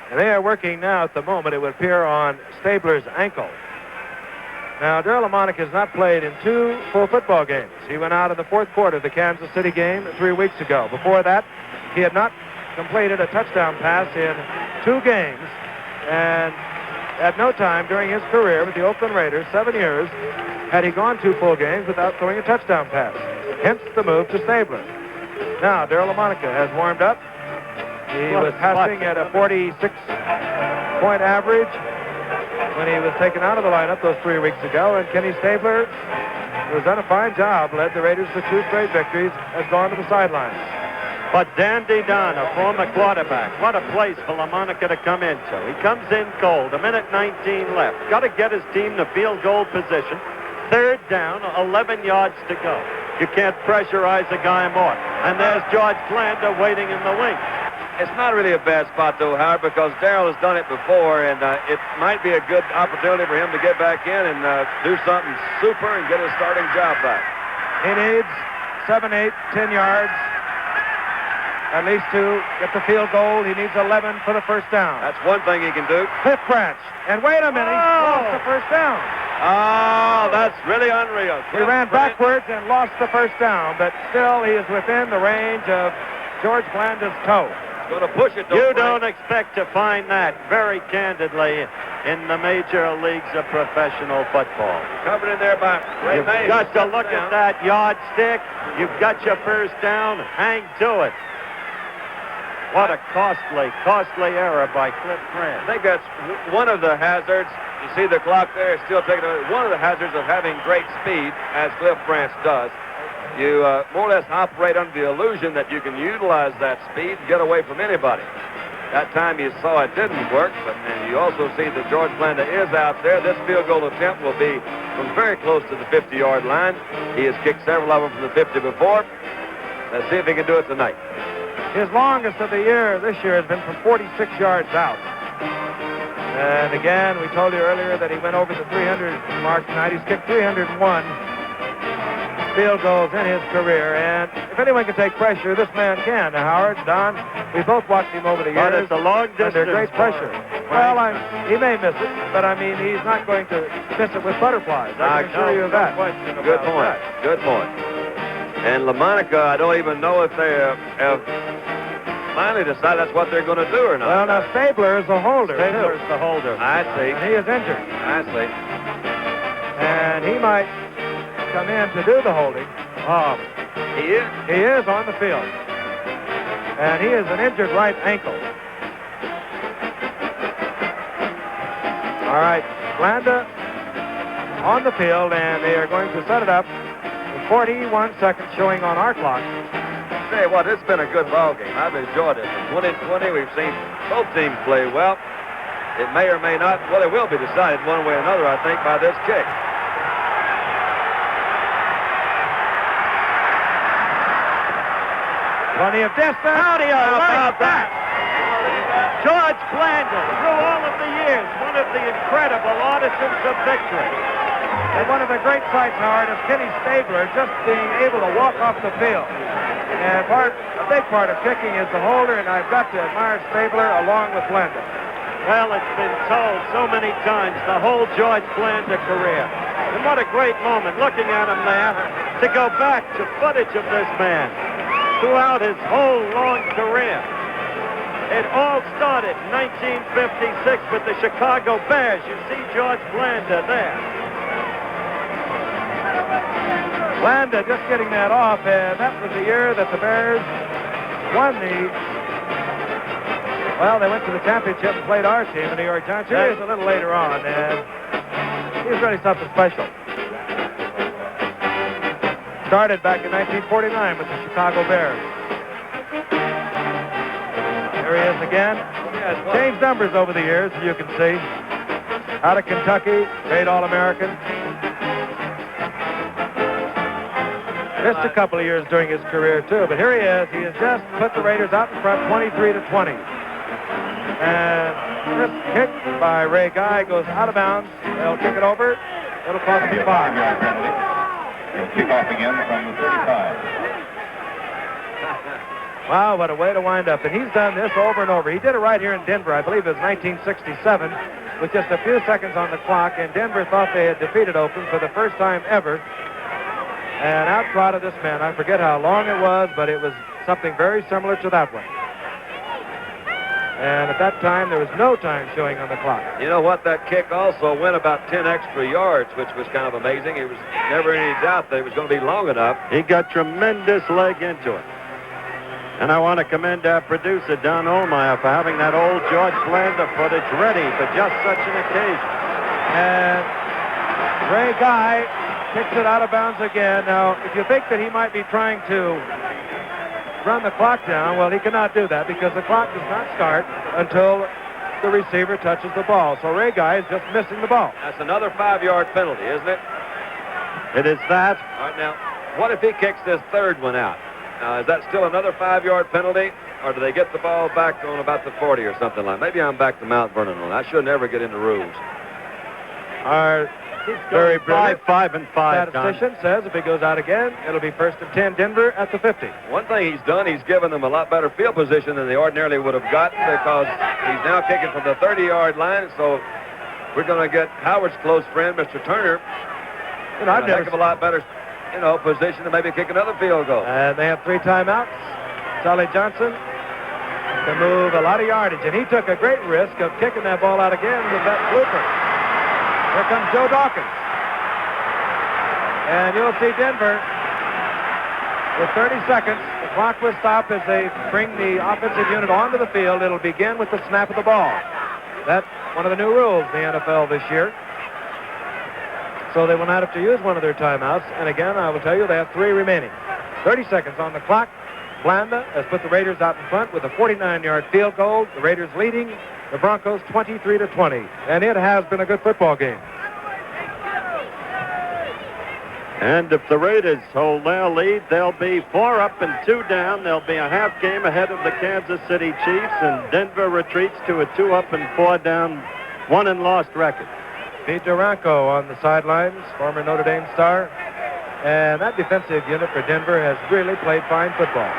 And they are working now at the moment, it would appear, on Stabler's ankle. Now, Daryle Lamonica has not played in 2 full football games. He went out in the 4th quarter of the Kansas City game 3 weeks ago. Before that, he had not completed a touchdown pass in 2 games. And at no time during his career with the Oakland Raiders, 7 years, had he gone 2 full games without throwing a touchdown pass. Hence the move to Stabler. Now, Daryle Lamonica has warmed up. He was passing at a 46 point average when he was taken out of the lineup those 3 weeks ago. And Kenny Stabler, who has done a fine job, led the Raiders to 2 straight victories, has gone to the sidelines. But Dandy Don, a former quarterback, what a place for LaMonica to come into. He comes in cold, 1:19 left. Got to get his team to field goal position. 3rd down, 11 yards to go. You can't pressurize a guy more. And there's George Blanda waiting in the wing. It's not really a bad spot, though, Howard, because Darrell has done it before, and it might be a good opportunity for him to get back in and do something super and get his starting job back. He needs 7, 8, 10 yards. At least to get the field goal. He needs 11 for the first down. That's one thing he can do. Cliff Branch. And wait a minute, he lost the first down. Oh, that's really unreal. He ran backwards and lost the first down, but still he is within the range of George Blanda's toe. Going to push it. You don't expect to find that, very candidly, in the major leagues of professional football. Covered in there by Ray May. You've got to look at that yardstick. You've got your first down. Hang to it. What a costly error by Cliff Branch. I think that's one of the hazards. You see the clock there is still taking away. One of the hazards of having great speed, as Cliff Branch does. You more or less operate under the illusion that you can utilize that speed and get away from anybody. That time you saw it didn't work, but and you also see that George Blanda is out there. This field goal attempt will be from very close to the 50-yard line. He has kicked several of them from the 50 before. Let's see if he can do it tonight. His longest of the year this year has been from 46 yards out. And again, we told you earlier that he went over the 300 mark tonight. He's kicked 301 field goals in his career. And if anyone can take pressure, this man can. Now, Howard, Don, we both watched him over the years. But it's a long distance. Under great pressure. Well, he may miss it, but I mean, he's not going to miss it with butterflies. I can assure you of that. Good point. Good point. And LaMonica, I don't even know if they have finally decided that's what they're going to do or not. Well, now Stabler is the holder. Stabler's the holder. I see. And he is injured. I see. And he might come in to do the holding. He is? He is on the field. And he is an injured right ankle. All right, Blanda on the field, and they are going to set it up. 41 seconds showing on our clock. Say what, it's been a good ball game. I've enjoyed it. 20-20, we've seen both teams play well. It may or may not, well, it will be decided one way or another, I think, by this kick. Plenty of distance. How do you like that? George Blanda, through all of the years, one of the incredible artisans of victory. And one of the great sights, Howard, is Kenny Stabler just being able to walk off the field. And a big part of kicking is the holder, and I've got to admire Stabler along with Blanda. Well, it's been told so many times, the whole George Blanda career. And what a great moment, looking at him there, to go back to footage of this man throughout his whole long career. It all started in 1956 with the Chicago Bears. You see George Blanda there. Blanda just getting that off, and that was the year that the Bears won they went to the championship and played our team, the New York Giants. Here he is a little later on, and he was really something special. Started back in 1949 with the Chicago Bears. There he is again. Changed numbers over the years, as you can see. Out of Kentucky, great All-American. Missed a couple of years during his career, too. But here he is. He has just put the Raiders out in front, 23-20. And this kick by Ray Guy goes out of bounds. They'll kick it over. It'll cost me 5. He'll kick off again from the 35. Wow, what a way to wind up. And he's done this over and over. He did it right here in Denver. I believe it was 1967 with just a few seconds on the clock. And Denver thought they had defeated Oakland for the first time ever. And out trotted this man. I forget how long it was, but it was something very similar to that one. And at that time, there was no time showing on the clock. You know what? That kick also went about 10 extra yards, which was kind of amazing. It was never any doubt that it was going to be long enough. He got tremendous leg into it. And I want to commend our producer, Don Olmeyer, for having that old George Blanda footage ready for just such an occasion. And Ray Guy kicks it out of bounds again. Now, if you think that he might be trying to run the clock down, well, he cannot do that because the clock does not start until the receiver touches the ball. So Ray Guy is just missing the ball. That's another 5-yard penalty, isn't it? It is that. All right, now, what if he kicks this third one out? Now, is that still another 5-yard penalty, or do they get the ball back on about the 40 or something like that? Maybe I'm back to Mount Vernon on that. I should never get into rules. Our very brilliant 5 and 5. statistician says if it goes out again, it'll be 1st and 10 Denver at the 50. One thing he's done, he's given them a lot better field position than they ordinarily would have gotten because he's now kicking from the 30-yard line. So we're going to get Howard's close friend, Mr. Turner, You know, I've a never heck of a lot better, position to maybe kick another field goal. And they have 3 timeouts. Charlie Johnson can move a lot of yardage, and he took a great risk of kicking that ball out again with that blooper. Here comes Joe Dawkins. And you'll see Denver with 30 seconds. The clock will stop as they bring the offensive unit onto the field. It'll begin with the snap of the ball. That's one of the new rules in the NFL this year. So they will not have to use one of their timeouts. And again, I will tell you, they have 3 remaining. 30 seconds on the clock. Blanda has put the Raiders out in front with a 49-yard field goal. The Raiders leading the Broncos 23-20. And it has been a good football game. And if the Raiders hold their lead, they'll be 4 up and 2 down. They'll be a half game ahead of the Kansas City Chiefs, and Denver retreats to a 2 up and 4 down, 1 and lost record. Pete Duranko on the sidelines, former Notre Dame star. And that defensive unit for Denver has really played fine football.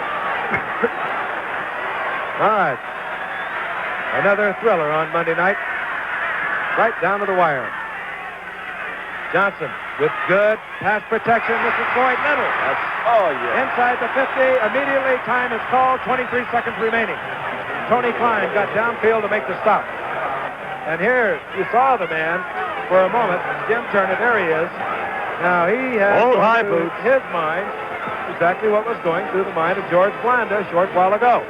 All right. Another thriller on Monday night. Right down to the wire. Johnson with good pass protection. This is Floyd Little. Inside the 50. Immediately time is called. 23 seconds remaining. Tony Klein got downfield to make the stop. And here you saw the man for a moment. Jim Turner, there he is. Now he has old high boots. His mind exactly what was going through the mind of George Blanda a short while ago.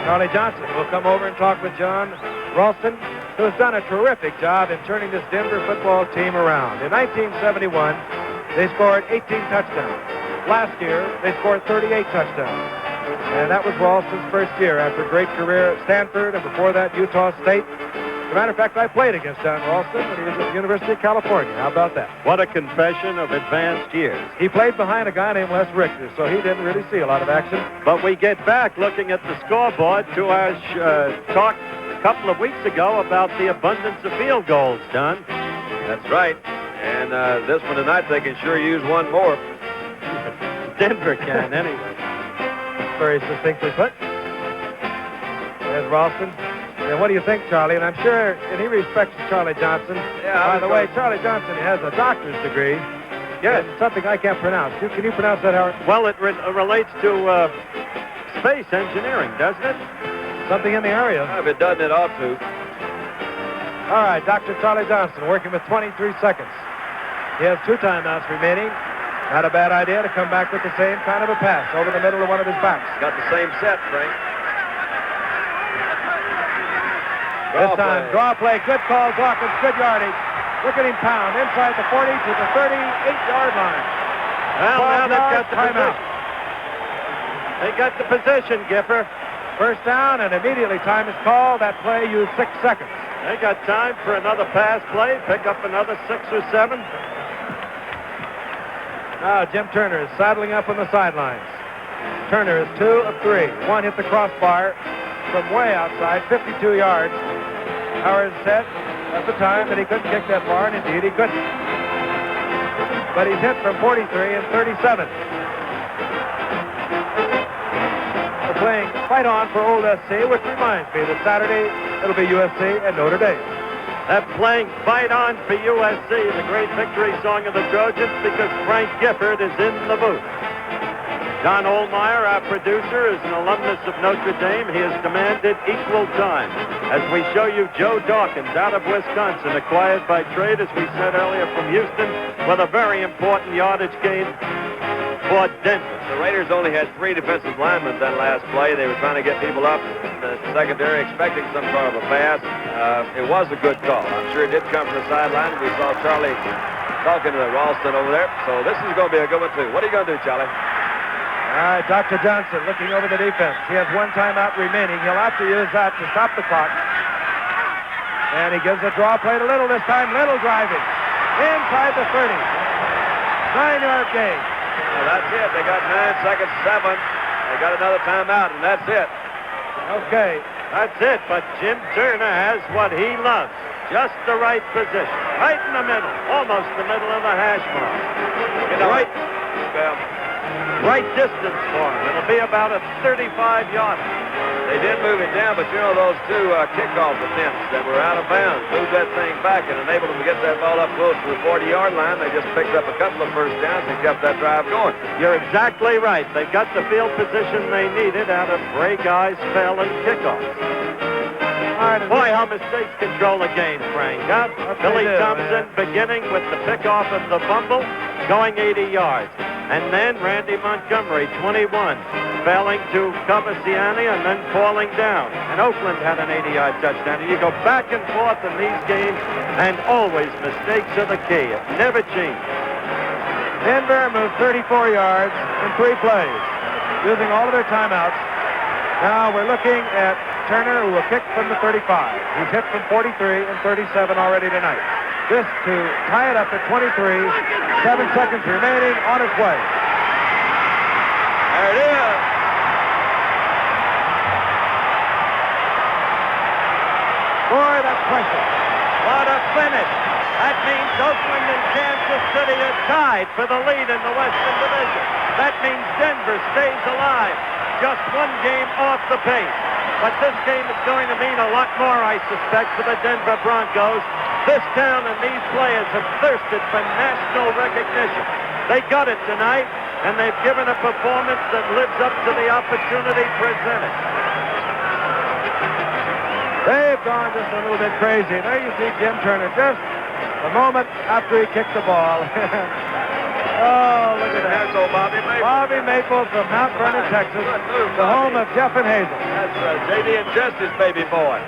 Charlie Johnson will come over and talk with John Ralston, who has done a terrific job in turning this Denver football team around. In 1971, they scored 18 touchdowns. Last year, they scored 38 touchdowns. And that was Ralston's first year after a great career at Stanford and before that Utah State. As a matter of fact, I played against John Ralston when he was at the University of California. How about that? What a confession of advanced years. He played behind a guy named Les Richter, so he didn't really see a lot of action. But we get back looking at the scoreboard to our talk a couple of weeks ago about the abundance of field goals, Don. That's right. And this one tonight, they can sure use one more. Denver can, anyway. Very succinctly put. There's Ralston. And what do you think, Charlie? And I'm sure, and he respects Charlie Johnson. Yeah, by the way, Charlie Johnson has a doctor's degree. Yes. In something I can't pronounce. Can you pronounce that, Howard? Well, it relates to space engineering, doesn't it? Something in the area. If it doesn't, it ought to. All right, Dr. Charlie Johnson working with 23 seconds. He has 2 timeouts remaining. Not a bad idea to come back with the same kind of a pass over the middle of one of his backs. Got the same set, Frank. This time, draw play, good call, Dawkins, good yardage. Look at him pound inside the 40 to the 38-yard line. Well, now they've got the timeout. They got the position, Gipper. First down, and immediately time is called. That play used 6 seconds. They got time for another pass play, pick up another 6 or 7. Now Jim Turner is saddling up on the sidelines. Turner is 2 of 3. One hit the crossbar from way outside, 52 yards. Howard said at the time that he couldn't kick that far, and indeed he couldn't. But he's hit from 43 and 37. We're playing Fight On for Old SC, which reminds me that Saturday it'll be USC and Notre Dame. They're playing Fight On for USC, the great victory song of the Trojans, because Frank Gifford is in the booth. Don Olmeyer, our producer, is an alumnus of Notre Dame. He has demanded equal time as we show you Joe Dawkins out of Wisconsin, acquired by trade, as we said earlier, from Houston, with a very important yardage gain. for Denver. The Raiders only had 3 defensive linemen that last play. They were trying to get people up in the secondary, expecting some sort of a pass. It was a good call. I'm sure it did come from the sideline. We saw Charlie talking to Ralston over there. So this is going to be a good one, too. What are you going to do, Charlie? All right, Dr. Johnson looking over the defense. He has 1 timeout remaining. He'll have to use that to stop the clock. And he gives a draw play to Little this time. Little driving inside the 30. 9-yard gain. Well, that's it. They got 9 seconds, 7. They got another timeout, and that's it. Okay. That's it, but Jim Turner has what he loves. Just the right position. Right in the middle. Almost the middle of the hash mark. You know, right distance for him. It'll be about a 35-yard. They did move it down, but you know those 2 kickoff attempts that were out of bounds moved that thing back and enabled them to get that ball up close to the 40-yard line. They just picked up a couple of first downs and kept that drive going. You're exactly right. They got the field position they needed out of Ray Guy's failing kickoff. Boy, how mistakes control a game, Frank. Huh? Billy Thompson beginning with the pickoff of the fumble, going 80 yards. And then Randy Montgomery, 21, failing to cover Siani and then falling down. And Oakland had an 80-yard touchdown. And you go back and forth in these games, and always mistakes are the key. It never changes. Denver moved 34 yards in 3 plays, using all of their timeouts. Now we're looking at Turner, who will kick from the 35. He's hit from 43 and 37 already tonight. This to tie it up at 23. 7 seconds remaining, on its way. There it is. Boy, that's precious. What a finish. That means Oakland and Kansas City are tied for the lead in the Western Division. That means Denver stays alive. Just 1 game off the pace. But this game is going to mean a lot more, I suspect, for the Denver Broncos. This town and these players have thirsted for national recognition. They got it tonight, and they've given a performance that lives up to the opportunity presented. They've gone just a little bit crazy. There you see Jim Turner just a moment after he kicked the ball. Oh, look at that. There's old Bobby Maple. Bobby Maple from Mount Vernon, Texas, the home of Jeff and Hazel. That's J.D. and Justice, baby boy.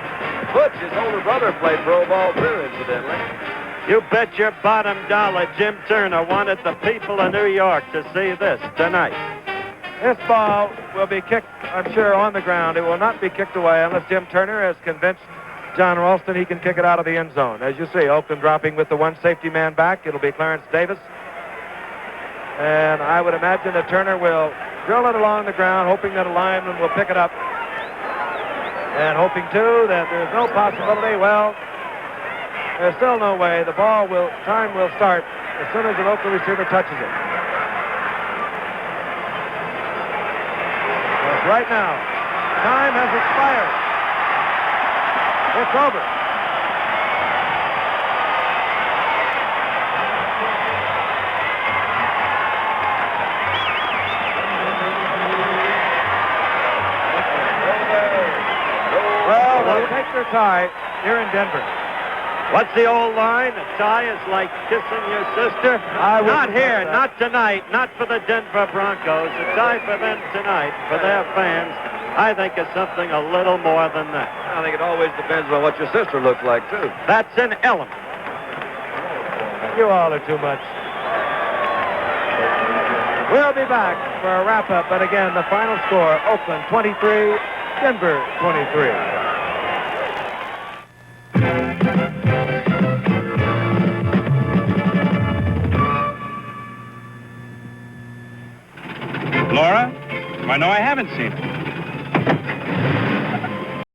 Butch, his older brother, played pro ball, too, incidentally. You bet your bottom dollar Jim Turner wanted the people of New York to see this tonight. This ball will be kicked, I'm sure, on the ground. It will not be kicked away unless Jim Turner has convinced John Ralston he can kick it out of the end zone. As you see, Oakland dropping with the 1 safety man back. It'll be Clarence Davis. And I would imagine that Turner will drill it along the ground, hoping that a lineman will pick it up. And hoping, too, that there's no possibility. Well, there's still no way. The time will start as soon as the Oakland receiver touches it. Because right now, time has expired. It's over. Take their tie here in Denver. What's the old line? A tie is like kissing your sister. Not here, not tonight, not for the Denver Broncos. A tie for them tonight, for their fans, I think is something a little more than that. I think it always depends on what your sister looks like, too. That's an element. You all are too much. We'll be back for a wrap-up, but again, the final score, Oakland 23, Denver 23. Laura? Why, no, I haven't seen it.